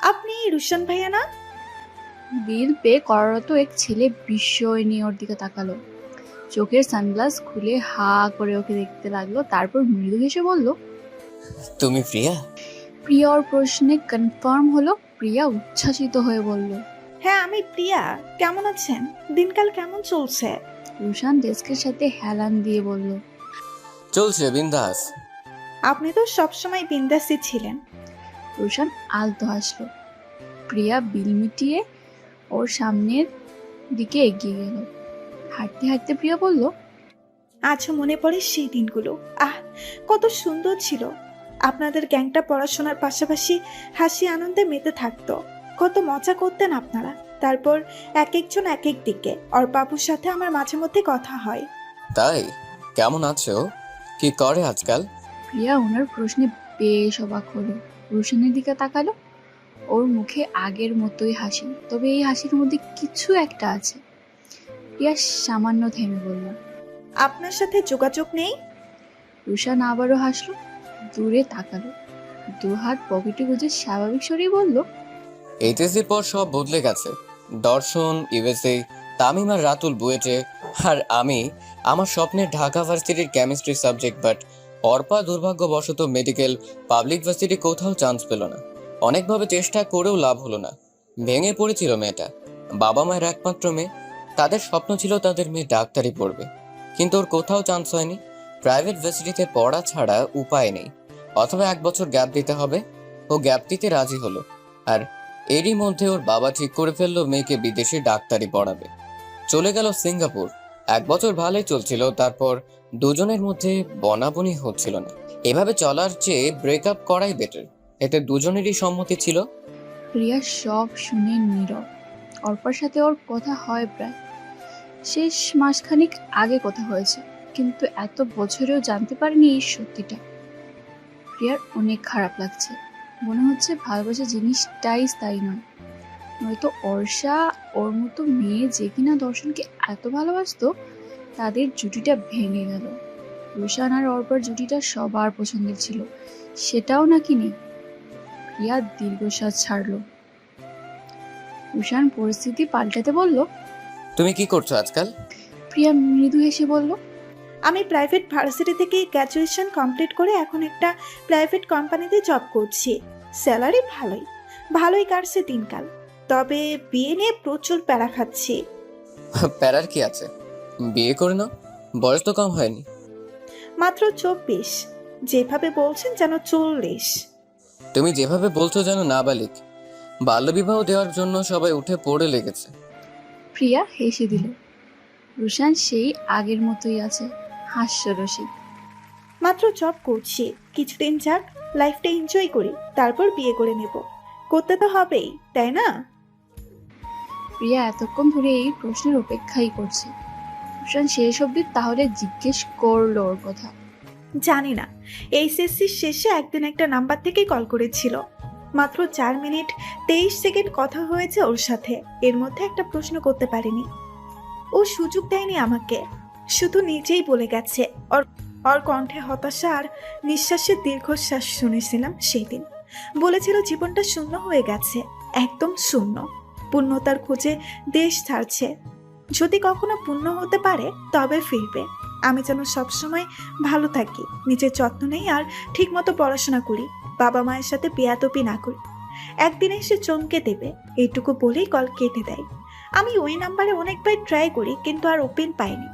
আপনি রুশন ভাইয়া না? বিল পে করারত এক ছেলে বিস্ময় নিয়ে ওর দিকে তাকালো। চোখের সানগ্লাস খুলে হা করে ওকে দেখতে লাগলো, তারপর মৃদু হেসে বলল, তুমি প্রিয়া? প্রিয়া ওর প্রশ্নে কনফার্ম হলো। প্রিয়া উচ্ছ্বাসিত হয়ে বলল, হ্যাঁ আমি প্রিয়া। কেমন আছেন? দিনকাল কেমন চলছে? রুশান ডেস্কের সাথে হেলান দিয়ে বলল, চলছে বিন্দাস। আপনি তো সবসময় বিন্দাসী ছিলেন। রুশান আলতো হাসলো। প্রিয়া বিল মিটিয়ে ওর সামনের দিকে এগিয়ে গেল। হাঁটতে হাঁটতে প্রিয়া বলল, আজও মনে পড়ে সেই দিনগুলো। আহ, কত সুন্দর ছিল। আপনাদের গ্যাংটা পড়াশোনার পাশাপাশি হাসি আনন্দে মেতে থাকতো। কত মজা করতেন আপনারা। তারপর এক একজন এক এক দিকে। আর বাবুর সাথে আমার মাঝে মধ্যে কথা হয়। তাই? কেমন আছো? কি করে আজকাল? প্রিয়া ওনার প্রশ্নে বেশ অবাক হলো। রুশানের দিকে তাকালো। ওর মুখে আগের মতোই হাসি, তবে এই হাসির মধ্যে কিছু একটা আছে। প্রিয়া সামান্য থেমে বলল, আপনার সাথে যোগাযোগ নেই? রুশান আবারও হাসলো, দূরে তাকালো, দু হাত পকেটে গুজে স্বাভাবিক স্বরেই বলল, এইচএসসির পর সব বদলে গেছে। দর্শন, ইউএসএ, তামিম আর রাতুল বুয়েটে, আর আমি আমার স্বপ্নের ঢাকা ভার্সিটির কেমিস্ট্রি সাবজেক্ট। বাট অর্পা দুর্ভাগ্যবশত মেডিকেল পাবলিক ভার্সিটি কোথাও চান্স পেল না। অনেকভাবে চেষ্টা করেও লাভ হলো না। ভেঙে পড়েছিল মেয়েটা। বাবা মায়ের একমাত্র মেয়ে। তাদের স্বপ্ন ছিল তাদের মেয়ে ডাক্তারি পড়বে, কিন্তু ওর কোথাও চান্স হয়নি। প্রাইভেট ভার্সিটিতে পড়া ছাড়া উপায় নেই, অথবা 1 বছর গ্যাপ দিতে হবে। ও গ্যাপ দিতে রাজি হলো। আর এরই মধ্যে ওর বাবা ঠিক করে ফেললো মেয়েকে বিদেশে ডাক্তারি পড়াবে। চলে গেল সিঙ্গাপুর। 1 বছর ভালোই চলছিল, তারপর দুজনের মধ্যে বনাবনি হচ্ছিল না। এভাবে চলার চেয়ে ব্রেকআপ করাই বেটার। এতে দুজনেরই সম্মতি ছিল। প্রিয়া সব শুনে নীরব। অর্পার সাথে ওর কথা হয় প্রায় শেষ মাসখানেক আগে কথা হয়েছে, কিন্তু এত বছরেও জানতে পারিনি এই সত্যিটা। প্রিয়ার অনেক খারাপ লাগছে। মনে হচ্ছে ভালোবাসা জিনিসটাই স্থায়ী নয়। নয়তো অর্ষা ওর মতো মেয়ে যে কিনা দর্শনকে এত ভালোবাসতো, তাদের জুটিটা ভেঙে গেল। রুশান আর অর্পার জুটিটা সবার পছন্দের ছিল, সেটাও নাকি নেই। প্রিয়া দীর্ঘশ্বাস ছাড়লো। রুশান পরিস্থিতি পাল্টাতে বলল, তুমি কি করছো আজকাল? প্রিয়া মৃদু হেসে বলল, আমি প্রাইভেট ভার্সিটি থেকে গ্র্যাজুয়েশন কমপ্লিট করে এখন একটা প্রাইভেট কোম্পানিতে জব করছি। স্যালারি ভালোই, ভালোই কাটছে দিনকাল। তবে বিয়ে নিয়ে প্রচুর প্যারা খাচ্ছি। প্যারার কি আছে? বিয়ে করে নাও, বয়স তো কম হয়নি। মাত্র 24। যেভাবে বলছেন যেন 40। তুমি যেভাবে বলছো যেন নাবালিক। বাল্যবিবাহ দেওয়ার জন্য সবাই উঠে পড়ে লেগেছে। প্রিয়া হেসে দিল। রুশান সেই আগের মতোই আছে, হাস্যরসিক। মাত্র জব করছি, কিছুদিন যাক, লাইফটা এনজয় করি, তারপর বিয়ে করে নেব। করতে তো হবেই, তাই না? প্রিয়া এতক্ষণ ধরে এই প্রশ্নের অপেক্ষাই করছে। রুশান শেষ অবধি তাহলে জিজ্ঞেস করলো ওর কথা। জানি না। এইচএসসির শেষে একদিন একটা নাম্বার থেকে কল করেছিল। মাত্র 4 মিনিট 23 সেকেন্ড কথা হয়েছে ওর সাথে। এর মধ্যে একটা প্রশ্ন করতে পারিনি। ও সুযোগ দেয়নি আমাকে, শুধু নিজেই বলে গেছে। ওর ওর কণ্ঠে হতাশা আর নিঃশ্বাসের দীর্ঘশ্বাস শুনেছিলাম সেই দিন। বলেছিল জীবনটা শূন্য হয়ে গেছে, একদম শূন্য। পূর্ণতার খোঁজে দেশ ছাড়ছে। যদি কখনো পূর্ণ হতে পারে তবে ফিরবে। আমি যেন সবসময় ভালো থাকি, নিজের যত্ন নেই আর ঠিকমতো পড়াশোনা করি, বাবা মায়ের সাথে বেয়াদবি না করি। একদিন এসে চমকে দেবে, এইটুকু বলেই কল কেটে দেয়। আমি ওই নাম্বারে অনেকবার ট্রাই করি, কিন্তু আর ওপেন পাইনি।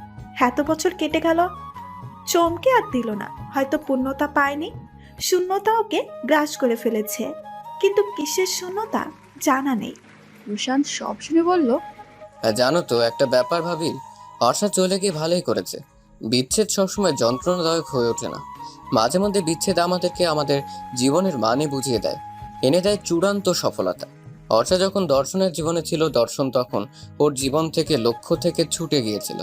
এত বছর কেটে গেল, চমকে আর দিল না। হয়তো পূর্ণতা পায়নি, শূন্যতা ওকে গ্রাস করে ফেলেছে। কিন্তু কিসের শূন্যতা জানা নেই। রুশান সব শুনে বলল, জানো তো একটা ব্যাপার ভাবি, অর্ষা চলে গিয়ে ভালোই করেছে। বিচ্ছেদ সবসময় যন্ত্রণাদায়ক হয়ে ওঠে না। মাঝে মধ্যে বিচ্ছেদ আমাদেরকে আমাদের জীবনের মানে বুঝিয়ে দেয়, এনে দেয় চূড়ান্ত সফলতা। অর্ষা যখন দর্শনের জীবনে ছিল, দর্শন তখন ওর জীবন থেকে, লক্ষ্য থেকে ছুটে গিয়েছিল।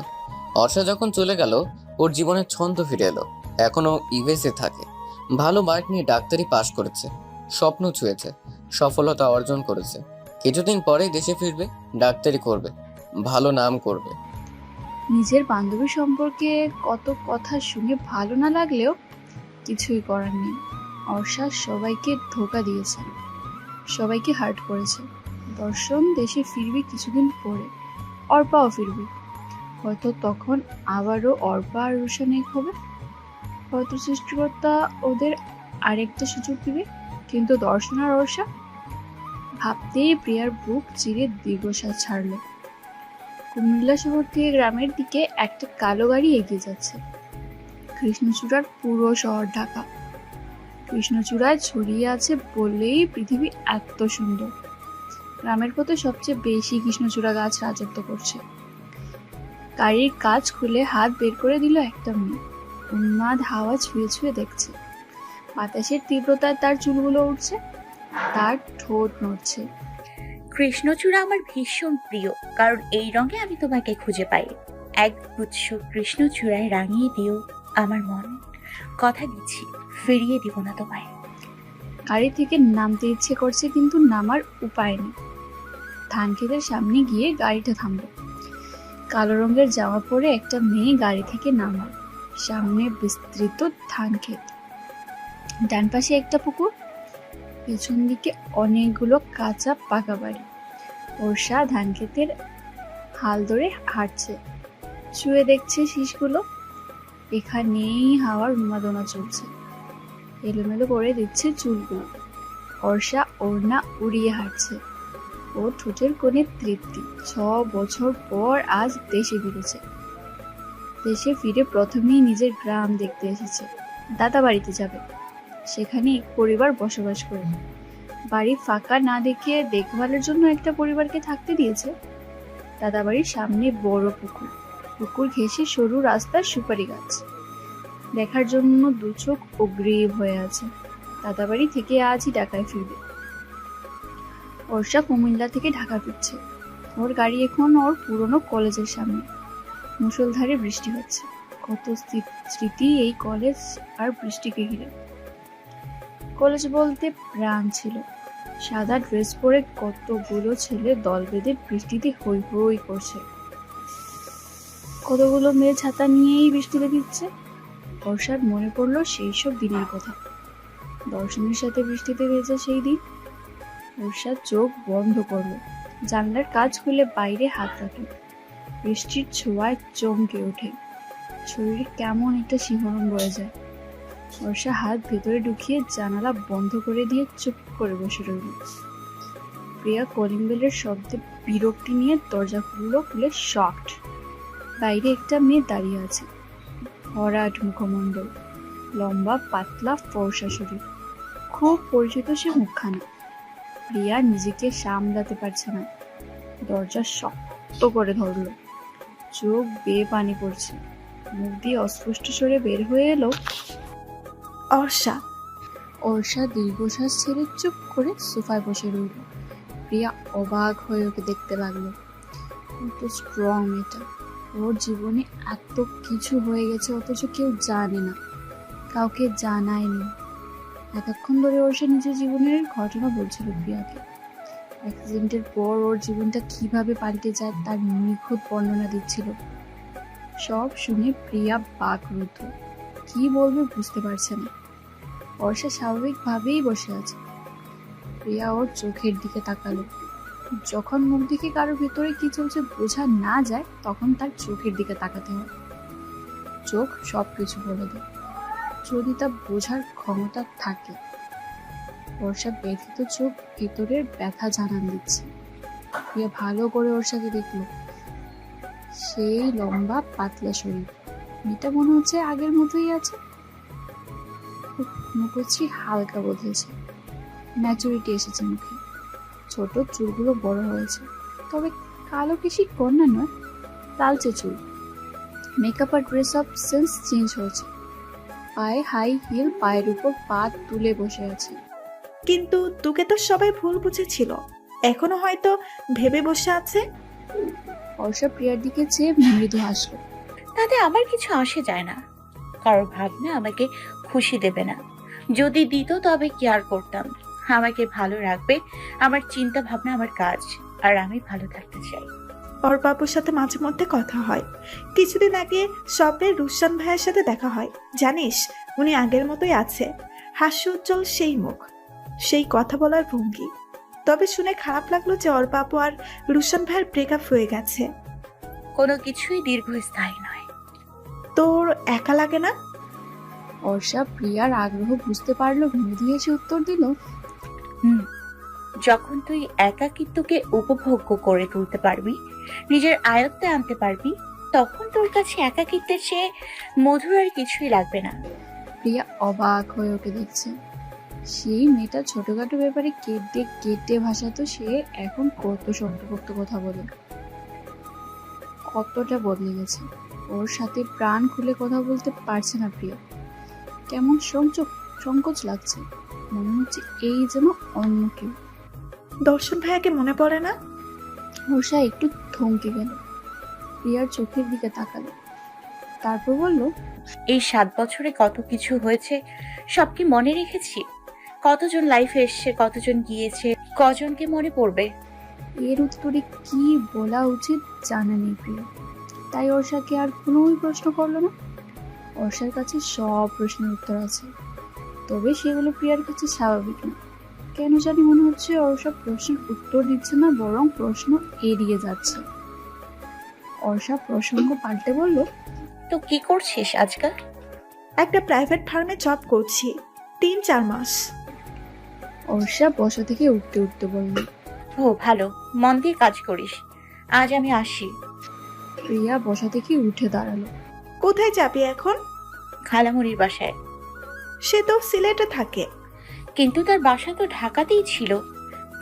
অর্ষা যখন চলে গেল, ওর জীবনের ছন্দ ফিরে এলো। এখনো ইউএসএ থাকে, ভালো মার্ক নিয়ে ডাক্তারি পাশ করেছে, স্বপ্ন ছুঁয়েছে, সফলতা অর্জন করেছে। কিছুদিন পরেই দেশে ফিরবে, ডাক্তারি করবে, ভালো নাম করবে। নিজের বান্ধবী সম্পর্কে কত কথা শুনে ভালো না লাগলেও কিছুই করার নেই। অর্ষা সবাইকে ধোঁকা দিয়েছে। সবাইকে হার্ট করেছে। দর্শন দেশে ফিরবে কিছুদিন পরে, অর্পাও ফিরবে। হয়তো তখন আবারও অর্পা আর রুশান এক হবে। হয়তো সৃষ্টিকর্তা ওদের আরেকটা সুযোগ দিবে। কিন্তু দর্শন আর অর্ষা, ভাবতেই প্রিয়ার বুক চিরে দীর্ঘশ্বাস ছাড়ল। কুমিল্লা শহর থেকে গ্রামের দিকে একটা কালো গাড়ি এগিয়ে যাচ্ছে। কৃষ্ণচূড়ার পুরো শহর ঢাকা। কৃষ্ণচূড়ায় ছড়িয়ে আছে বলেই পৃথিবী এত সুন্দর। গ্রামের পথে সবচেয়ে বেশি কৃষ্ণচূড়া গাছ রাজত্ব করছে। গাড়ির কাজ খুলে হাত বের করে দিল একটা মেয়ে। উন্মাদ হাওয়া ছুঁয়ে ছুঁয়ে দেখছে। বাতাসের তীব্রতায় তার চুলগুলো উঠছে, তার ঠোঁট নড়ছে। কৃষ্ণচূড়া আমার ভীষণ প্রিয়, কারণ এই রঙে আমি তোমাকে খুঁজে পাই। এক গুচ্ছ কৃষ্ণচূড়ায় রাঙিয়ে দিও আমার মন। কথা দিচ্ছি, ফিরিয়ে দিব না তোমায়। গাড়ি থেকে নামতে ইচ্ছে করছে, কিন্তু নামার উপায় নেই। ধান ক্ষেতের সামনে গিয়ে গাড়িটা থামলো। কালো রঙের জামা পরে একটা মেয়ে গাড়ি থেকে নামাল। সামনে বিস্তৃত ধান ক্ষেত, ডান পাশে একটা পুকুর, পেছন দিকে অনেকগুলো কাঁচা পাকা বাড়ি। বর্ষা ধান ক্ষেতের হাল ধরে হাঁটছে, শুয়ে দেখছে শীষগুলো। এখানেই হাওয়ার উন্মাদনা চলছে, এলোমেলো করে দিচ্ছে চুলগুলো। বর্ষা ওড়না উড়িয়ে হাঁটছে, ও ঠোঁটের কোণে তৃপ্তি। 6 বছর পর আজ দেশে ফিরেছে। দেশে ফিরে প্রথমেই নিজের গ্রাম দেখতে এসেছে। দাদা বাড়িতে যাবে, সেখানে এক পরিবার বসবাস করে। বাড়ি ফাঁকা না দেখে দেখভালের জন্য একটা পরিবারকে থাকতে দিয়েছে। দাদা বাড়ির সামনে বড় পুকুর, পুকুর ঘেঁষে সরু রাস্তার সুপারি গাছ। দেখার জন্য দু চোখ অগ্রীব হয়ে আছে। দাদা বাড়ি থেকে আজই ঢাকায় ফিরবে। বর্ষা কুমিল্লা থেকে ঢাকা ফিরছে। ওর গাড়ি এখন ওর পুরনো কলেজের সামনে। মুষলধারে বৃষ্টি হচ্ছে। কত স্মৃতি এই কলেজ আর বৃষ্টিকে ঘিরে। কলেজ বলতে প্রাণ ছিল। সাদা ড্রেস পরে কতগুলো ছেলে দল বেঁধে বৃষ্টিতে হই হই করছে। কতগুলো মেয়ে ছাতা নিয়েই বৃষ্টিতে ভিজছে। বর্ষার মনে পড়লো সেই সব দিনের কথা। দর্শনের সাথে বৃষ্টিতে ভেজা সেই দিন। বর্ষা চোখ বন্ধ করলো, জানলার কাজ খুলে বাইরে হাত রাখলো। বৃষ্টির ছোঁয়ায় চমকে ওঠে, শরীরে কেমন একটা শিহরণ বয়ে যায়। বর্ষা হাত ভেতরে ঢুকিয়ে জানালা বন্ধ করে দিয়ে চুপ করে বসে রইল। প্রিয়া কলিং বেলের শব্দে বিরক্তি নিয়ে দরজা খুলে শকড। বাইরে একটা মেয়ে দাঁড়িয়ে আছে, ভরাট মুখমণ্ডল, লম্বা পাতলা ফর্সা শরীর। খুব পরিচিত সে মুখখানা। প্রিয়া নিজেকে সামলাতে পারছে না, দরজা শক্ত করে ধরল। চোখ বেয়ে পানি পড়ছে, মুখ দিয়ে অস্পষ্ট স্বরে বের হয়ে এলো, অর্ষা। অর্ষা দীর্ঘশ্বাস ছেড়ে চুপ করে সোফায় বসে রইল। প্রিয়া অবাক হয়ে ওকে দেখতে লাগলো। কত স্ট্রং মেয়েটা। ওর জীবনে এত কিছু হয়ে গেছে, অথচ কেউ জানে না, কাউকে জানায়নি। এতক্ষণ ধরে অর্ষা নিজের জীবনের ঘটনা বলছিল প্রিয়াকে। অ্যাক্সিডেন্টের পর ওর জীবনটা কিভাবে পাল্টে যায় তার নিখুঁত বর্ণনা দিচ্ছিল। সব শুনে প্রিয়া বাকরুদ্ধ, কি বলবে বুঝতে পারছে না। অর্ষা স্বাভাবিকভাবেই বসে আছে। প্রিয়া ওর চোখের দিকে তাকালো। যখন মুখ দিকে কারোর ভেতরে কি চলছে বোঝা না যায়, তখন তার চোখের দিকে তাকাতে হয়। চোখ সবকিছু বলে দেয়, যদি তা বোঝার ক্ষমতা থাকে। বর্ষা ব্যথিত চোখ ভেতরের ব্যথা জানান দিচ্ছে। প্রিয়া ভালো করে বর্ষাকে দেখলো। সেই লম্বা পাতলা শরীর, মেয়েটা মনে হচ্ছে আগের মতোই আছে। মুখশ্রী হালকা বদলেছে, ম্যাচুরিটি এসেছে মুখে। ছোট চুলগুলো বড় হয়েছে, তবে কালো কেশি কন্যা নয়, লালচে চুল। মেকআপ আর ড্রেস আপ সেন্স চেঞ্জ হয়েছে। পায়ে হাই হিল, পায়ের উপর পা তুলে বসে আছে। কিন্তু তোকে তো সবাই ভুল বুঝেছিল, এখনো হয়তো ভেবে বসে আছে। অর্ষা প্রিয়ার দিকে চেয়ে মৃদু হাসলো। তাতে আমার কিছু আসে যায় না। কারোর ভাবনা আমাকে খুশি দেবে না। যদি দিত তবে কেয়ার করতাম। আমাকে ভালো রাখবে আমার চিন্তা ভাবনা, আমার কাজ, আর আমি ভালো থাকতে চাই। ওর বাবুর সাথে মাঝে মধ্যে কথা হয়। কিছুদিন আগে স্বপ্নের রুশান ভাইয়ের সাথে দেখা হয়। জানিস, উনি আগের মতোই আছে, হাস্যোজ্জ্বল সেই মুখ, সেই কথা বলার ভঙ্গি। তবে শুনে খারাপ লাগলো যে অর্পা আপু আর রুশান ভাইয়ের ব্রেকআপ হয়ে গেছে। কোনো কিছুই দীর্ঘস্থায়ী নয়। তোর একা লাগে না? অর্ষা প্রিয়ার আগ্রহ বুঝতে পারলো, মৃদু হেসে উত্তর দিল, হুম, যখন তুই একাকিত্বকে উপভোগ্য করে তুলতে পারবি, নিজের আয়ত্তে আনতে পারবি, তখন তোর কাছে একাকিত্বের চেয়ে মধুর আর কিছুই লাগবে না। প্রিয়া অবাক হয়ে ওকে দেখছে। সেই মেয়েটা ছোটখাটো ব্যাপারে কেটে কেটে ভাষাতো, সে এখন কত শক্তপোক্ত কথা বলে, কতটা বদলে গেছে। ওর সাথে প্রাণ খুলে কথা বলতে পারছে না প্রিয়া। কেমন সংকোচ লাগছে, মনে হচ্ছে এই যেন অন্য কেউ। দর্শন ভাইয়াকে মনে পড়ে না? হর্ষা একটু থমকে গেল, প্রিয়ার চোখের দিকে তাকালো, তারপর বলল, এই 7 বছরে কত কিছু হয়েছে, সব কি মনে রেখেছি? কতজন লাইফে এসছে, কতজন গিয়েছে, কজনকে মনে পড়বে? এর উত্তরে কি বলা উচিত জানা নেই প্রিয়া। তাই অর্ষাকে আর কোনোই প্রশ্ন করলো না। অর্ষার কাছে সব প্রশ্নের উত্তর আছে, তবে সেগুলো প্রিয়ার কাছে স্বাভাবিক না। কেন জানি মনে হচ্ছে অর্ষা প্রশ্নের উত্তর দিচ্ছে না, বরং প্রশ্ন এড়িয়ে যাচ্ছে। অর্ষা প্রসঙ্গ পাল্টে বলল, তো কি করছিস আজকাল? একটা প্রাইভেট ফার্মে জব করছি, 3-4 মাস। অর্ষা বসা থেকে উঠতে উঠতে বলল। ও ভালো, মন দিয়ে কাজ করিস। আজ আমি আসি। প্রিয়া বসা থেকে উঠে দাঁড়ালো। কোথায় যাবি এখন? খালামুড়ির বাসায়। সে তো সিলেটে থাকে। কিন্তু তার বাসা তো ঢাকাতেই ছিল।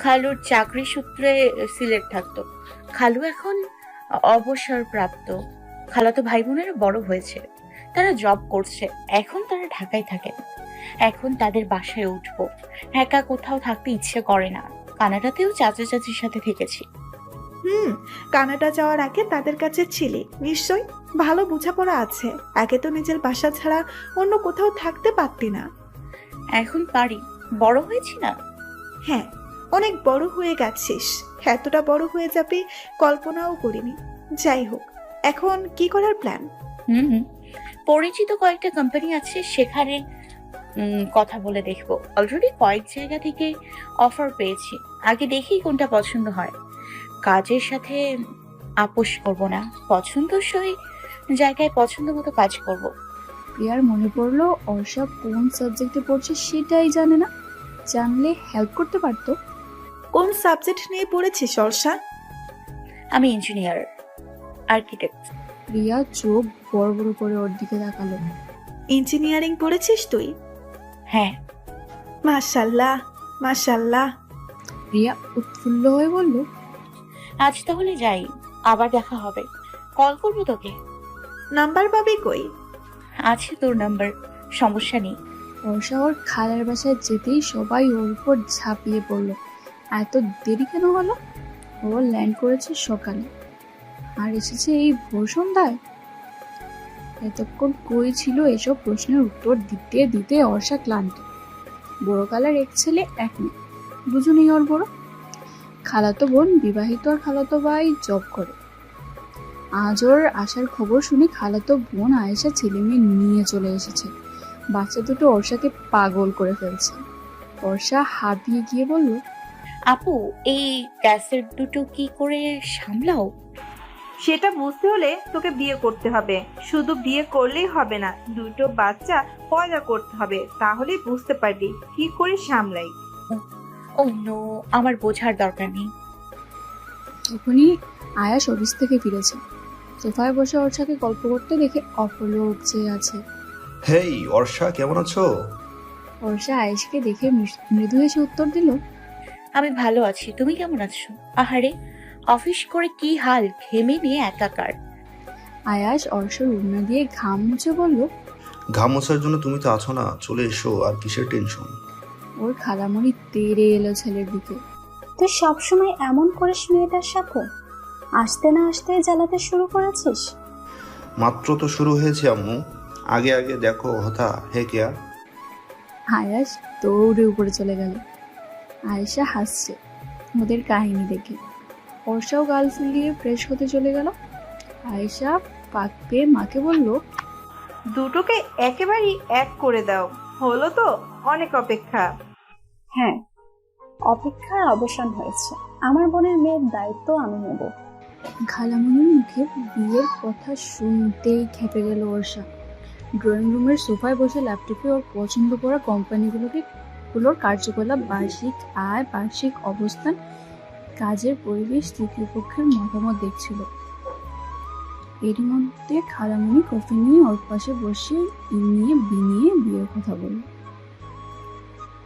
খালুর চাকরি সূত্রে সিলেট থাকতো। খালু এখন অবসরপ্রাপ্ত। খালাতো ভাই বোনেরা বড় হয়েছে, তারা জব করছে, এখন তারা ঢাকায় থাকে। এখন তাদের বাসায় উঠবো। একা কোথাও থাকতে ইচ্ছে করে না। কানাডাতেও চাচা চাচির সাথে থেকেছি। কানাডা যাওয়ার আগে তাদের কাছে ছিলি নিশ্চয়, ভালো বোঝাপড়া আছে। আগে তো নিজের বাসা ছাড়া অন্য কোথাও থাকতে পারতি না। এখন পারি, বড় হয়েছি না? হ্যাঁ, অনেক বড় হয়ে গেছিস। এতটা বড় হয়ে যাবি কল্পনাও করিনি। যাই হোক, এখন কি করার প্ল্যান? হুম, পরিচিত কয়েকটা কোম্পানি আছে, সেখানে কথা বলে দেখবো। অলরেডি কয়েক জায়গা থেকে অফার পেয়েছি। আগে দেখি কোনটা পছন্দ হয়। কাজের সাথে আপোষ করব না। পছন্দসই জায়গায় পছন্দ মতো কাজ করব। প্রিয়ার মনে পড়লো অর্ষা কোন সাবজেক্টে পড়ছে সেটাই জানে না, জানলে হেল্প করতে পারতো। কোন সাবজেক্ট নিয়ে পড়েছিস অর্ষা? আমি ইঞ্জিনিয়ার, আর্কিটেক্ট। প্রিয়া চোখ বড় বড় করে ওর দিকে তাকালো। ইঞ্জিনিয়ারিং পড়েছিস তুই? হ্যাঁ। মাশাল্লাহ মাশাল্লাহ। প্রিয়া উৎফুল্ল হয়ে বলল, আজ তাহলে যাই, আবার দেখা হবে। কল করবো তোকে। নাম্বার পাবি কই? আছে তোর নাম্বার, সমস্যা নেই। অর্ষা ওর খালার বাসায় যেতেই সবাই ওর উপর ঝাঁপিয়ে পড়লো। এত দেরি কেন হলো? ও ল্যান্ড করেছে সকালে আর এসেছে এই ভোর সন্ধ্যায়। এতক্ষণ কই ছিল এসব প্রশ্নের উত্তর দিতে দিতে অর্ষা ক্লান্ত। বড় কালার এক ছেলে এক মেয়ে, দুজনেই ওর বড়। খালাতো বোন বিবাহিত আর খালাতো ভাই জব করে। আজ ওর আসার খবর শুনে খালাতো বোন আয়েশা ছেলে মেয়ে নিয়ে চলে এসেছে। বাচ্চা দুটো অর্ষাকে পাগল করে ফেলছে। অর্ষা হাঁপিয়ে গিয়ে বলল, আপু, এই ক্যাসেট দুটো কি করে সামলাও? সেটা বুঝতে হলে তোকে বিয়ে করতে হবে। শুধু বিয়ে করলেই হবে না, দুটো বাচ্চা পয়দা করতে হবে, তাহলেই বুঝতে পারবি কি করে সামলাই। ও নো, আমার বোঝার দরকার নেই। তখনই আয়াস অফিস থেকে ফিরেছে। সোফায় বসে অর্ষাকে গল্প করতে দেখে অপলোক চেয়ে আছে। হেই অর্ষা, কেমন আছো? অর্ষা আয়েশকে দেখে মৃদু হেসে উত্তর দিল, আমি ভালো আছি, তুমি কেমন আছো? আহারে, অফিস করে কি হাল, ঘেমে নিয়ে একাকার। আয়াস অর্ষার উড়না দিয়ে ঘাম মুছে বলল, ঘাম মোছার জন্য তুমি তো আছো না, চলে এসো, আর কিসের টেনশন? ওর খালামণি তেড়ে এলো ছেলের দিকে। তুই সবসময় এমন করিস মেয়েটার সাথে? আসতে না আসতে জ্বালাতে শুরু করেছিস? মাত্র তো শুরু হয়েছে আম্মু, আগে আগে দেখো হতা হে কেয়া। আয়াস দৌড়ে উপরে চলে গেল। আয়েশা হাসছে ওদের কাহিনী দেখে। অর্ষাও গাল ফুলিয়ে ফ্রেশ হতে চলে গেল। আয়েশা পাক পেয়ে মাকে বলল, দুটোকে একেবারেই এক করে দাও। হলো তো অনেক অপেক্ষা। হ্যাঁ, অপেক্ষার অবসান হয়েছে। আমার বোনের মেয়ের দায়িত্ব আমি নেব। খালামণির মুখে বিয়ের কথা শুনতেই খেপে গেল অর্ষা। ড্রয়িং রুমের সোফায় বসে ল্যাপটপে ওর পছন্দ করা কোম্পানিগুলোর কার্যকলাপ, বার্ষিক আয়, বার্ষিক অবস্থান, কাজের পরিবেশ, তৃতীয় পক্ষের মতামত দেখছিল। এরই মধ্যে খালামণি কফি নিয়ে ওর পাশে বসে ইনিয়ে বিনিয়ে বিয়ের কথা বলল।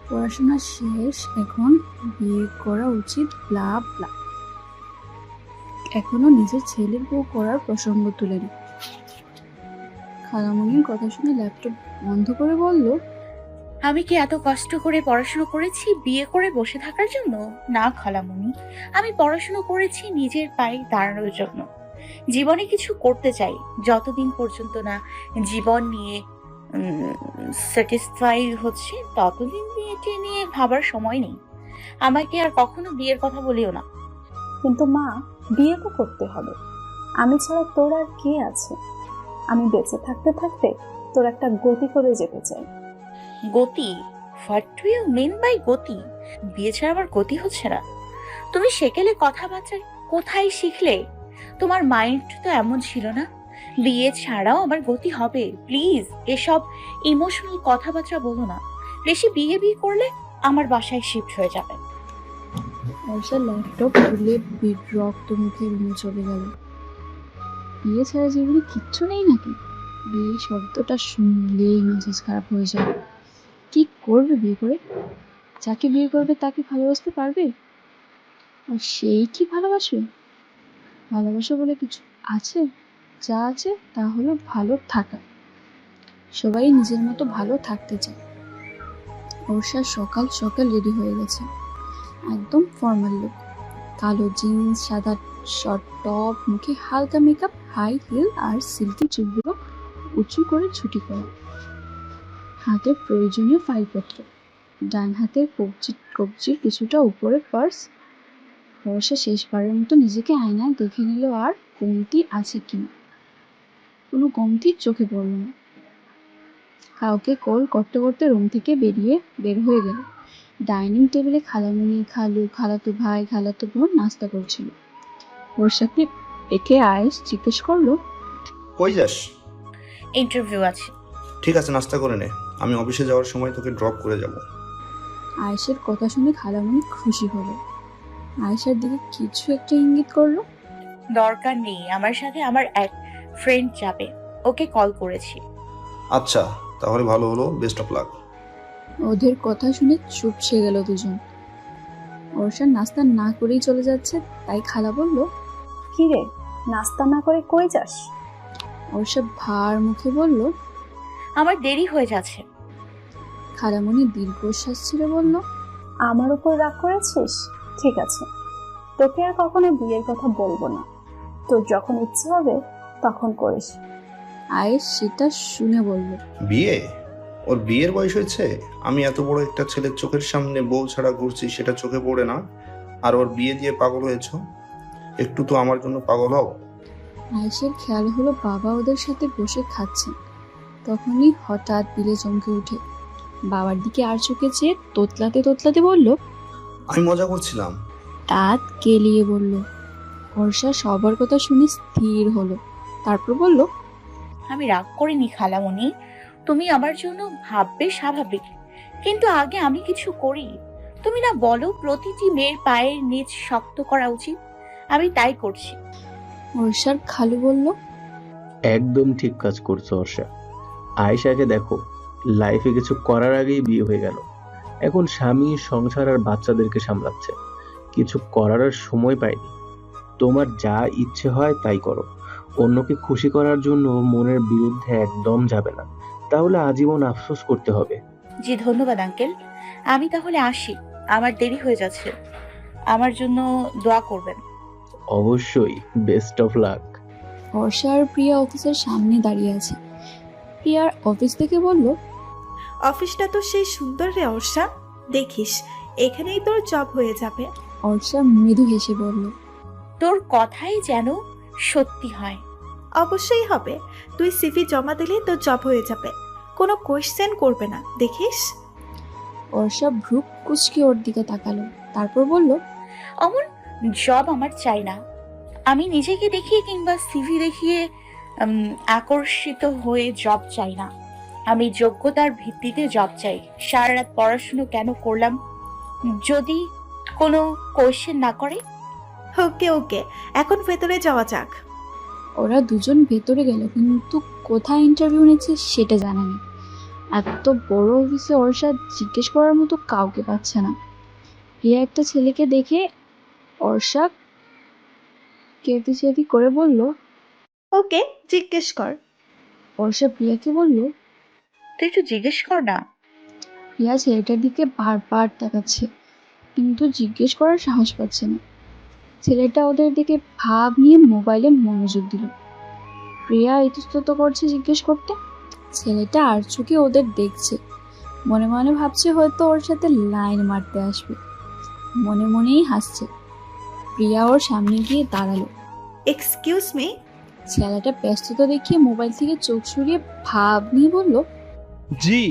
পড়াশোনা শেষ, এখন বিয়ে করা উচিত, ব্লা ব্লা। এখনো নিজের ছেলের বউ করার প্রসঙ্গ তুলেনি। খালামণির কথা শুনে ল্যাপটপ বন্ধ করে বলল, আমি কি এত কষ্ট করে পড়াশোনা করেছি বিয়ে করে বসে থাকার জন্য? না খালামণি, আমি পড়াশোনা করেছি নিজের পায়ে দাঁড়ানোর জন্য। জীবনে কিছু করতে চাই, যতদিন পর্যন্ত না জীবন নিয়ে স্যাটিসফাই হচ্ছে ততদিন বিয়েটি নিয়ে ভাবার সময় নেই। আমাকে আর কখনো বিয়ের কথা বলিও না। কিন্তু মা, বিয়ে তো করতে হবে। আমি ছাড়া তোর আর কে আছে? আমি বেঁচে থাকতে থাকতে তোর একটা গতি করে যেতে চাই। গতি? What do you mean by গতি? বিয়ে ছাড়া আমার গতি হচ্ছে না। তুমি সেকেলে কথাবার্তা কোথায় শিখলে? তোমার মাইন্ড তো এমন ছিল না। বিয়ে ছাড়াও আমার গতি হবে। প্লিজ এসব ইমোশনাল কথাবার্তা বলো না। বেশি বিয়ে করলে আমার বাসায় শিফট হয়ে যাবে। অর্ষা ল্যাপটপ খুলে রক্ত মুখে রুমে চলে গেল। বিয়ে ছাড়া জীবনে কিচ্ছু নেই নাকি? বিয়ে শব্দটা শুনলেই মেজাজ খারাপ হয়ে যায়। কি করবে বিয়ে করে? যাকে বিয়ে করবে তাকে ভালোবাসতে পারবে? আর সেই কি ভালোবাসবে? ভালোবাসা বলে কিছু আছে? যা আছে তা হলো ভালো থাকা। সবাই নিজের মতো ভালো থাকতে চায়। অর্ষা সকাল সকাল রেডি হয়ে গেছে, একদম ফর্মাল লুক। কালো জিন্স, সাদা শর্ট টপ, মুখে হালকা মেকআপ, হাই হিল আর সিল্কি চুলগুলো উঁচু করে ছুটি করা। হাতে প্রয়োজনীয় ফাইলপত্র, ডান হাতের কবজির কিছুটা উপরে পার্স। অর্ষা শেষবারের মতো নিজেকে আয়নায় দেখে নিল, আর কমতি আছে কিনা। কোনো কমতি চোখে পড়ল না। কাউকে কল করতে করতে রুম থেকে বের হয়ে গেল। ডাইনিং টেবিলে খালামণি, খালু, খালাতো ভাই, খালাতো বোন নাস্তা করছিল। বর্ষাকে দেখে আয়েশ জিজ্ঞেস করলো, কই যাস? ইন্টারভিউ আছে। ঠিক আছে, নাস্তা করে নে, আমি অফিসে যাওয়ার সময় তোকে ড্রপ করে যাব। আয়েশের কথা শুনে খালামণি খুশি হলো। আয়েশার দিকে কিছু একটা ইঙ্গিত করলো। দরকার নেই, আমার সাথে আমার এক ফ্রেন্ড যাবে, ওকে কল করেছি। আচ্ছা, তাহলে ভালো হলো, বেস্ট অফ লাক। ওদের কথা শুনে চুপসে গেল দুজন। অর্ষা নাস্তা না করেই চলে যাচ্ছে, তাই খালা বলল, কি রে, নাস্তা না করে কই যাস? অর্ষা ভার মুখে বলল। আমার দেরি হয়ে যাচ্ছে। খালামণি দীর্ঘশ্বাস ছেড়ে বলল, আমার উপর রাগ করেছিস? ঠিক আছে, তোকে আর কখনো বিয়ের কথা বলবো না। তোর যখন ইচ্ছে হবে তখন করিস। আয়েশ সেটা শুনে বলল, বিয়ে? ওর বিয়ের বয়স হয়েছে? আমি এত বড় একটা ছেলের চোখের সামনে বউ ছাড়া ঘুরছি, সেটা চোখে পড়ে না? আর ওর বিয়ে দিয়ে পাগল হয়েছ? একটু তো আমার জন্য পাগল হও। আয়েশের খেয়াল হলো বাবা ওদের সাথে বসে খাচ্ছেন। তখনই হঠাৎ বিলে চমকে উঠে বাবার দিকে আর চোখে চেয়ে তোতলাতে তোতলাতে বলল, আমি মজা করছিলাম। দাঁত কেলিয়ে বলল। অর্ষা সবার কথা শুনে স্থির হলো, তারপর বলল, আমি রাগ করিনি খালামণি, তুমি আমার জন্য ভাববে স্বাভাবিক, কিন্তু আগে আমি কিছু করি। তুমি না বলো প্রতিটি মেয়ের পায়ের নিচ শক্ত করা উচিত, আমি তাই করছি। অর্ষার খালু বলল, একদম ঠিক কাজ করছো অর্ষা। আয়েশাকে দেখো, লাইফে কিছু করার আগেই বিয়ে হয়ে গেল। এখন স্বামী, সংসার আর বাচ্চাদেরকে সামলাচ্ছে, কিছু করার আর সময় পায়নি। তোমার যা ইচ্ছে হয় তাই করো, অন্যকে খুশি করার জন্য মনের বিরুদ্ধে একদম যাবে না, তাহলে আজীবন আফসোস করতে হবে। জি ধন্যবাদ আঙ্কেল, আমি তাহলে আসি, আমার দেরি হয়ে যাচ্ছে। আমার জন্য দোয়া করবেন। অবশ্যই, বেস্ট অফ লাক। অর্ষা আর প্রিয়া অফিসের সামনে দাঁড়িয়ে আছে। প্রিয়ার অফিস থেকে বলল, অফিসটা তো সেই সুন্দর রে অর্ষা, দেখিস এখানেই তোর জব হয়ে যাবে। অর্ষা মৃদু হেসে বলল, তোর কথাই যেন সত্যি হয়। অবশ্যই হবে, তুই সিভি জমা দিলে তোর জব হয়ে যাবে, কোনো কোয়েশ্চেন করবে না, দেখিস। অর্ষা ভ্রু কুঁচকে ওর দিকে তাকালো। তারপর বলল, অমন জব আমার চাই না। আমি নিজেকে দেখিয়ে কিংবা সিভি দেখিয়ে আকর্ষিত হয়ে জব চাই না। আমি যোগ্যতার ভিত্তিতে জব চাই। সারা রাত পড়াশুনো কেন করলাম যদি কোনো কোয়েশ্চেন না করে? ওকে ওকে, এখন ভেতরে যাওয়া যাক। ওরা দুজন ভেতরে গেল, কিন্তু কোথায় ইন্টারভিউ নিচ্ছে সেটা জানে না। এত বড় অফিসে অর্ষা জিজ্ঞেস করার মতো কাউকে পাচ্ছে না। প্রিয়া একটা ছেলেকে দেখে অর্ষা কেঁদে করে বলল। ওকে, জিজ্ঞেস কর। অর্ষা প্রিয়াকে বলল। তুই একটু জিজ্ঞেস কর না। প্রিয়া ছেলেটার দিকে বারবার তাকাচ্ছে, কিন্তু জিজ্ঞেস করার সাহস পাচ্ছে না। ছেলেটা ওদের দিকে ভাব নিয়ে মোবাইলে মনোযোগ দিল। প্রিয়া ইতস্তত করছে জিজ্ঞেস করতে। ছেলেটা আর চোখে ওদের দেখছে। মনে মনে ভাবছে হয়তো ওর সাথে লাইন মারতে আসবে। মনে মনেই হাসছে। প্রিয়া ওর সামনে গিয়ে দাঁড়ালো। Excuse me. ছেলেটা ব্যস্ততা দেখিয়ে মোবাইল থেকে চোখ সরিয়ে ভাব নিয়ে বলল। জি।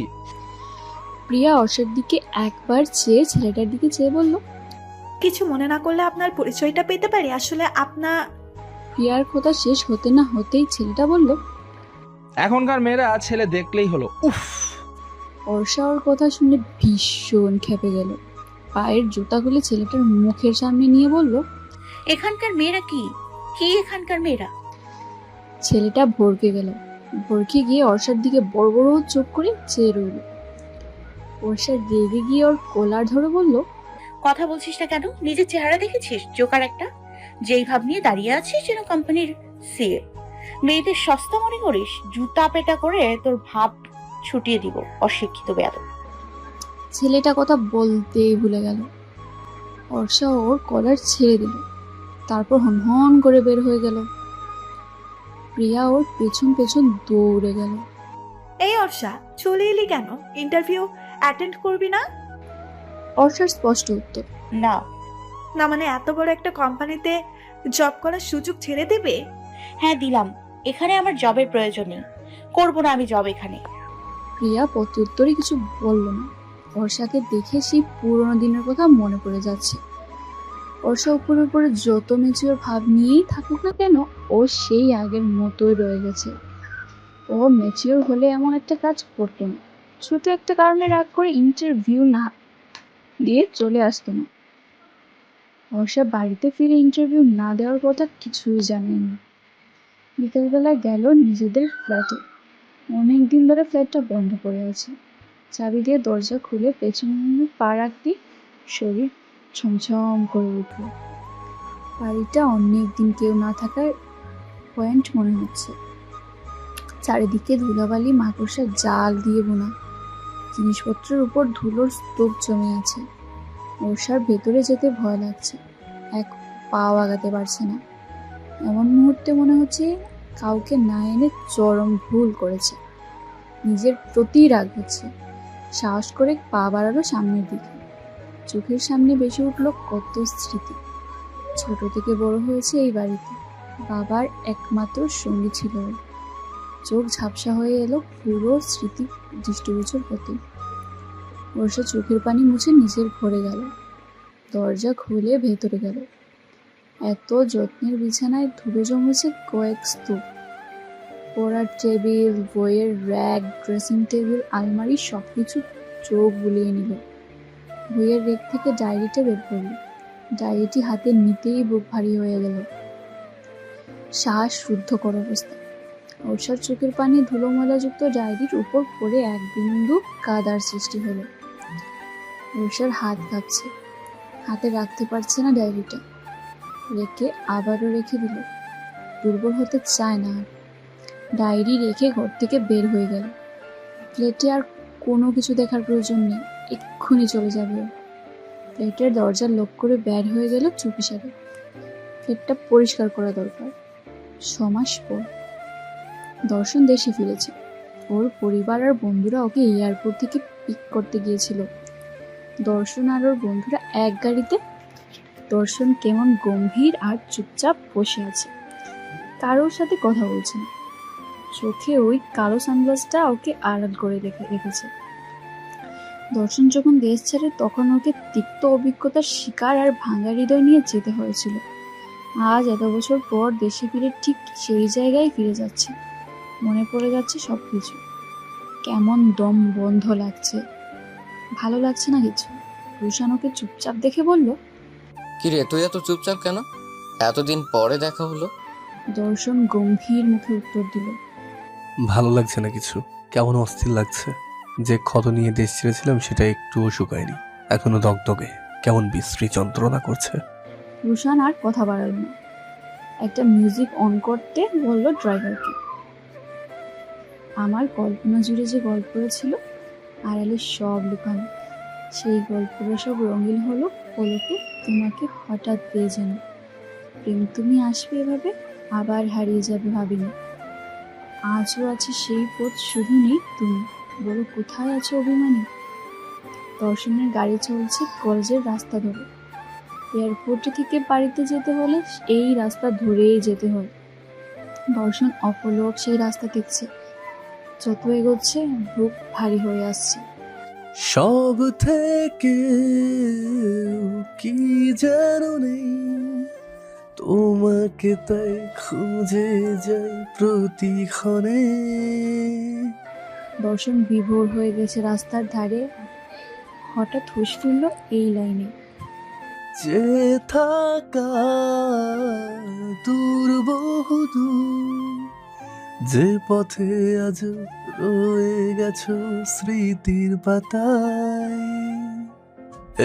প্রিয়া অর্ষার দিকে একবার চেয়ে ছেলেটার দিকে চেয়ে বলল, কিছু মনে না করলে আপনার পরিচয়টা পেতে পারি? আসলে আপনার। প্রিয়ার কথা শেষ হতে না হতেই ছেলেটা বলল। এখনকার মেয়েরা ছেলে দেখলেই হলো উফ। অর্ষা ওর কথা শুনে ভীষণ খেপে গেল। পায়ের জুতা খুলে ছেলেটার মুখের সামনে নিয়ে বলল, এখানকার মেয়েরা কি কি এখানকার মেয়েরা? ছেলেটা ভড়কে গেল। ভড়কে গিয়ে অর্ষার দিকে বড় বড় চোখ করে চেয়ে রইল। অর্ষা রেগে গিয়ে ওর কলার ধরে বলল, কথা বলছিস না কেন? নিজের চেহারা দেখেছিস? জোকার একটা। যেই ভাব নিয়ে দাঁড়িয়ে আছিস যেন কোম্পানির সিএ। মেয়েদের সস্তা মনে করিস? জুতা পেটা করে তোর ভাব ছুটিয়ে দিব, অশিক্ষিত বেয়াদব। ছেলেটা কথা বলতেই ভুলে গেল। অর্ষা ওর কলার ছেড়ে দিল, তারপর হনহন করে বের হয়ে গেল। প্রিয়া ওর পেছন পেছন দৌড়ে গেল। এই অর্ষা, চলে এলি কেন? ইন্টারভিউ অ্যাটেন্ড করবি না? অর্ষার স্পষ্ট উত্তর, না। না মানে এত বড় একটা কোম্পানিতে জব করার সুযোগ ছেড়ে দেবে? হ্যাঁ দিলাম। এখানে আমার জবের প্রয়োজন নেই। করবো না আমি জব এখানে। প্রিয়া প্রত্যুত্তরে কিছু বলল না। অর্ষাকে দেখে সেই পুরোনো দিনের কথা মনে পড়ে যাচ্ছে। অর্ষা উপরে উপরে যত মেচিওর ভাব নিয়েই থাকুক না কেন, ও সেই আগের মতোই রয়ে গেছে। ও ম্যাচিওর হলে এমন একটা কাজ করতো না। ছোট একটা কারণে রাগ করে ইন্টারভিউ না দিয়ে চলে আসতো না। অর্ষা বাড়িতে ফিরে ইন্টারভিউ না দেওয়ার কথা কিছুই জানেনি। বিকেলবেলা গেল নিজেদের ফ্ল্যাটে। অনেকদিন ধরে ফ্ল্যাটটা বন্ধ পড়ে আছে। চাবি দিয়ে দরজা খুলে পেছনে পা রাখতেই শরীর ছমছম করে উঠল। বাড়িটা অনেকদিন কেউ না থাকায় পয়েন্ট মনে হচ্ছে। চারিদিকে ধুলাবালি, মাকড়সার জাল দিয়ে বোনা। জিনিসপত্রের উপর ধুলোর স্তূপ জমে আছে। অর্ষার ভেতরে যেতে ভয় লাগছে। এক পাও আগাতে পারছে না। এমন মুহূর্তে মনে হচ্ছে কাউকে না এনে চরম ভুল করেছে। নিজের প্রতি রাগ হচ্ছে। সাহস করে পা বাড়ালো সামনের দিকে। চোখের সামনে বেশি উঠল কত স্মৃতি। ছোট থেকে বড় হয়েছে এই বাড়িতে। বাবার একমাত্র সঙ্গী ছিল ওর। চোখ ঝাপসা হয়ে এলো পুরো স্মৃতি দৃষ্টিগোচর হতে। বর্ষা চোখের পানি মুছে নিজের ঘরে গেল। দরজা খুলে ভেতরে গেল। এত যত্নের বিছানায় ধুলো জমেছে কয়েক স্তূপ। পড়ার টেবিল, বইয়ের র্যাক, ড্রেসিং টেবিল, আলমারি সবকিছু চোখ বুলিয়ে নিল। বইয়ের রেক থেকে ডায়েরিটা বের করল। ডায়েরিটি হাতে নিতেই বুক ভারী হয়ে গেল। শ্বাস রুদ্ধকর অবস্থা। অর্ষার চোখের পানি ধুলোময়লাযুক্ত ডায়েরির উপর পড়ে এক বিন্দু কাদার সৃষ্টি হলো। অর্ষার হাত কাঁপছে। হাতে রাখতে পারছে না ডায়েরিটা। রেখে আবারও রেখে দিল। দুর্বল হতে চায় না। ডায়েরি রেখে ঘর থেকে বের হয়ে গেল। ফ্ল্যাটে আর কোনো কিছু দেখার প্রয়োজন নেই, এক্ষুনি চলে যাবে। ফ্ল্যাটের দরজা লক করে বের হয়ে গেল চুপিসারে। ফ্ল্যাটটা পরিষ্কার করা দরকার। 6 মাস পর দর্শন দেশে ফিরেছে। ওর পরিবার আর বন্ধুরা ওকে এয়ারপোর্ট থেকে পিক করতে গিয়েছিল। দর্শন আর ওর বন্ধুরা এক গাড়িতে। দর্শন কেমন গম্ভীর আর চুপচাপ বসে আছে, কারোর সাথে কথা বলছে না। চোখে ওই কালো সানগ্লাসটা ওকে আড়াল করে রেখেছে। দর্শন যখন দেশ ছাড়ে তখন ওকে তিক্ত অভিজ্ঞতার শিকার আর ভাঙা হৃদয় নিয়ে যেতে হয়েছিল। আজ এত বছর পর দেশে ফিরে ঠিক সেই জায়গায় ফিরে যাচ্ছে। মনে পড়ে যাচ্ছে সবকিছু। কেমন দম বন্ধ লাগছে, ভালো লাগছে না কিছু। রুশান ওকে চুপচাপ দেখে বলল। কিরে, তুই এত চুপচাপ কেন? এতদিন পরে দেখা হলো। দর্শন গম্ভীর মুখে উত্তর দিল। ভালো লাগছে না কিছু, কেমন অস্থির লাগছে। যে ক্ষত নিয়ে দেশ ছেড়েছিলাম সেটা একটুও শুকায়নি, এখনো দগদগে, কেমন বিশ্রী যন্ত্রণা করছে। রুশান আর কথা বাড়াল না। একটা মিউজিক অন করতে বলল ড্রাইভারকে। আমার কল্পনা জুড়ে যে গল্প ছিল আড়ালে সব লুকানো, সেই গল্পটা সব রঙিন হলো পলকে তোমাকে হঠাৎ পেয়ে যেন। প্রেম তুমি আসবে এভাবে, আবার হারিয়ে যাবে ভাবিনি। আজও আছে সেই পথ, শুধু নেই তুমি। বলো কোথায় আছো অভিমানী? দর্শনের গাড়ি চলছে কলেজের রাস্তা ধরে। এয়ারপোর্ট থেকে বাড়িতে যেতে হলে এই রাস্তা ধরেই যেতে হয়। দর্শন অপলক সেই রাস্তা দেখছে। যত এগোচ্ছে বুক ভারী হয়ে আসছে। সব থেকে কি যেন নেই, তোমাকে তাই খুঁজে যাই প্রতিক্ষণে। দর্শন বিভোর হয়ে গেছে রাস্তার ধারে। হঠাৎ হুঁশ ফিরল এই লাইনে। যে থাকা দূর বহুদূর, যে পথে আজ রয়ে গেছো স্মৃতির পাতায়।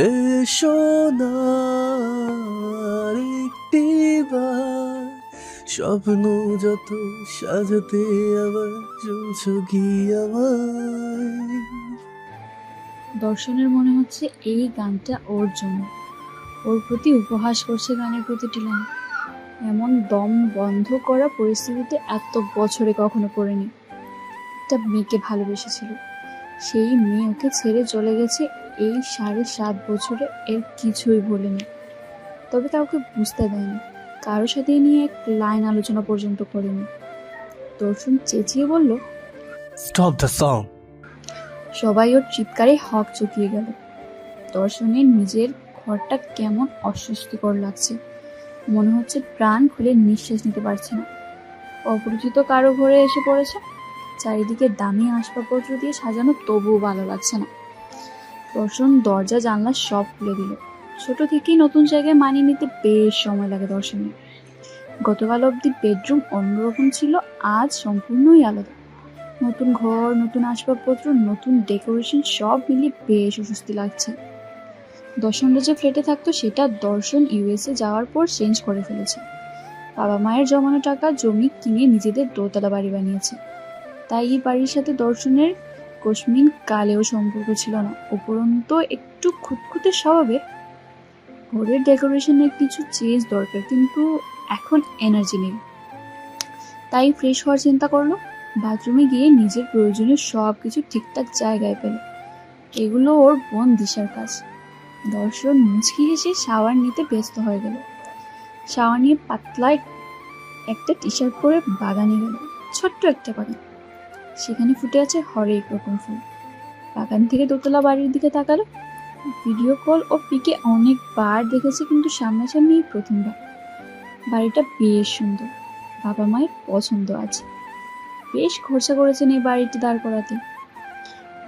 এসো না একটিবার, স্বপ্ন যত সাজাতে আবার চলছো কি আমায়। দর্শনের মনে হচ্ছে এই গানটা ওর জন্য, ওর প্রতি উপহাস করছে গানের প্রতিটি লাইন। এমন দম বন্ধ করা পরিস্থিতিতে এত বছরে কখনো পড়েনি। একটা মেয়েকে ভালোবেসেছিল, সেই মেয়ে ওকে ছেড়ে চলে গেছে এই 7.5 বছরে। এর কিছুই ভোলেনি, তবে কাউকে বুঝতে দেয়নি, কারোর সাথে নিয়ে এক লাইন আলোচনা পর্যন্ত করেনি। দর্শন চেঁচিয়ে বলল, স্টপ দ্য সং। সবাই ওর চিৎকারে হক চকিয়ে গেল। দর্শনের নিজের ঘরটা কেমন অস্বস্তিকর লাগছে। মনে হচ্ছে প্রাণ খুলে নিঃশ্বাস নিতে পারছে না। অপরিচিত কারো ঘরে এসে পড়েছে, চারিদিকে দামি আসবাবপত্র দিয়ে সাজানো, তবুও ভালো লাগছে না। দর্শন দরজা জানলা সব খুলে দিল। ছোট থেকেই নতুন জায়গায় মানিয়ে নিতে বেশ সময় লাগে দর্শনের। গতকাল অবধি বেডরুম অন্যরকম ছিল, আজ সম্পূর্ণই আলাদা। নতুন ঘর, নতুন আসবাবপত্র, নতুন ডেকোরেশন, সব মিলিয়ে বেশ অস্বস্তি লাগছে। দর্শনরা যে ফ্ল্যাটে থাকতো সেটা দর্শন ইউএসএ যাওয়ার পর চেঞ্জ করে ফেলেছে। বাবা মায়ের জমানো টাকা জমি কিনে নিজেদের দোতলা বাড়ি বানিয়েছে। তাই এই বাড়ির সাথে দর্শনের কোশমিন কালেও সম্পর্ক ছিল না। উপরন্ত একটু খুঁতখুঁতে স্বভাবে। ঘরের ডেকোরেশনের কিছু চেঞ্জ দরকার, কিন্তু এখন এনার্জি নেই। তাই ফ্রেশ হওয়ার চিন্তা করলো। বাথরুমে গিয়ে নিজের প্রয়োজনীয় সব কিছু ঠিকঠাক জায়গায় পেল। এগুলো ওর বোন দিশার কাজ। দর্শন মুচকি হেসে শাওয়ার নিতে ব্যস্ত হয়ে গেল। শাওয়ার নিয়ে পাতলায় একটা টি শার্ট পরে বাগানে গেল। ছোট্ট একটা বাগান, সেখানে ফুটে আছে হরেক রকম ফুল। বাগান থেকে দোতলা বাড়ির দিকে তাকালো। ভিডিও কল ও পিকে অনেকবার দেখেছে, কিন্তু সামনাসামনি এই প্রথমবার। বাড়িটা বেশ সুন্দর, বাবা মায়ের পছন্দ আছে। বেশ খরচা করেছেন এই বাড়িটি দাঁড় করাতে।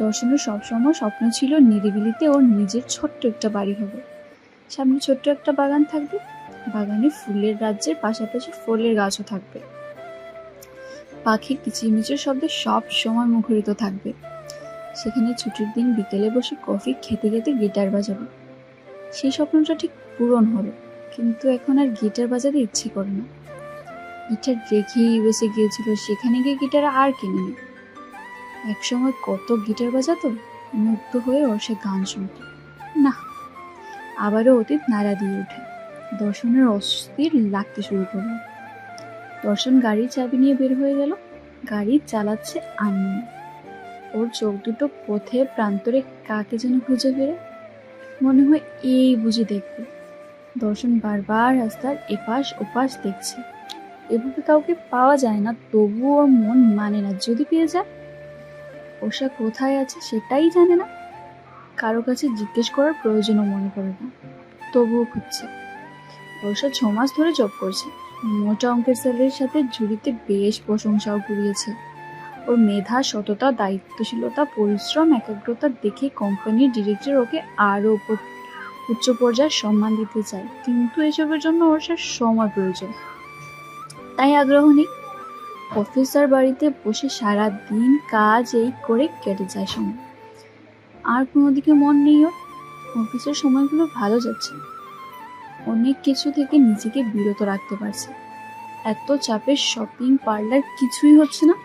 দর্শনের সবসময় স্বপ্ন ছিল নিরিবিলিতে ওর নিজের ছোট্ট একটা বাড়ি হবে। সামনে ছোট্ট একটা বাগান থাকবে, বাগানে ফুলের রাজ্যের পাশাপাশি ফলের গাছও থাকবে। পাখির কিচিরমিচির শব্দে সব সময় মুখরিত থাকবে। সেখানে ছুটির দিন বিকেলে বসে কফি খেতে খেতে গিটার বাজাবে। সেই স্বপ্নটা ঠিক পূরণ হলো, কিন্তু এখন আর গিটার বাজাতে ইচ্ছে করে না। গিটার রেখে ইউএসএ গিয়েছিল, সেখানে গিয়ে গিটার আর কিনেনি। একসময় কত গিটার বাজাতো, মুগ্ধ হয়ে ওর সে গান শুনত। না, আবারও অতীত নাড়া দিয়ে ওঠে। দর্শনের অস্থির লাগতে শুরু করলো। দর্শন গাড়ির চাবি নিয়ে বের হয়ে গেল। গাড়ি চালাচ্ছে আন্নু। ওর চোখ দুটো পথে প্রান্তরে কাকে যেন খুঁজে ফেরে। মনে হয় এই বুঝি দেখবে। দর্শন বারবার রাস্তার এপাশ ওপাশ দেখছে। এভাবে কাউকে পাওয়া যায় না, তবুও ওর মন মানে না। যদি পেয়ে যায়, ওষা কোথায় আছে সেটাই জানে না। কারো কাছে জিজ্ঞেস করার প্রয়োজনও মনে করে না, তবুও খুঁজছে। অর্ষা 6 মাস ধরে জব করছে, মোটা অঙ্কের স্যালারির সাথে ঝুড়িতে বেশ প্রশংসাও কুড়িয়েছে। ওর মেধা, সততা, দায়িত্বশীলতা, পরিশ্রম, একাগ্রতা দেখে কোম্পানির ডিরেক্টর ওকে আরও উচ্চ পর্যায়ের সম্মান দিতে চায়, কিন্তু এসবের জন্য অর্ষার সময় প্রয়োজন, তাই আগ্রহ নেই। অফিসার বাড়িতে বসে সারা দিন কাজ এই করে কেটে যায় সময়, আর কোনো দিকে মন নেই ওর। অফিসের সময়গুলো ভালো যাচ্ছে, অনেক কিছু থেকে নিজেকে বিরত রাখতে পারছে। এত চাপের শপিং, পার্লার কিছুই হচ্ছে না।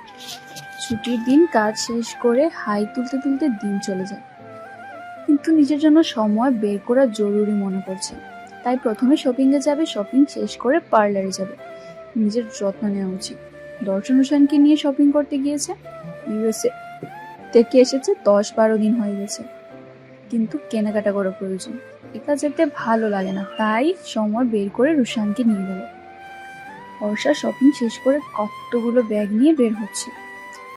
ছুটির দিন কাজ শেষ করে হাই তুলতে তুলতে দিন চলে যায়, কিন্তু নিজের জন্য সময় বের করা জরুরি মনে করছে। তাই প্রথমে শপিংয়ে যাবে, শপিং শেষ করে পার্লারে যাবে। নিজের যত্ন নেওয়া উচিত। দর্শন হোসেনকে নিয়ে শপিং করতে গিয়েছে, ইউএসএ থেকে এসেছে, 10-12 দিন হয়ে গেছে, কিন্তু কেনাকাটা করা প্রয়োজন। একা যেতে ভালো লাগে না, তাই সময় বের করে রুশানকে নিয়ে গেল। অর্ষা শপিং শেষ করে কতগুলো ব্যাগ নিয়ে বের হচ্ছে।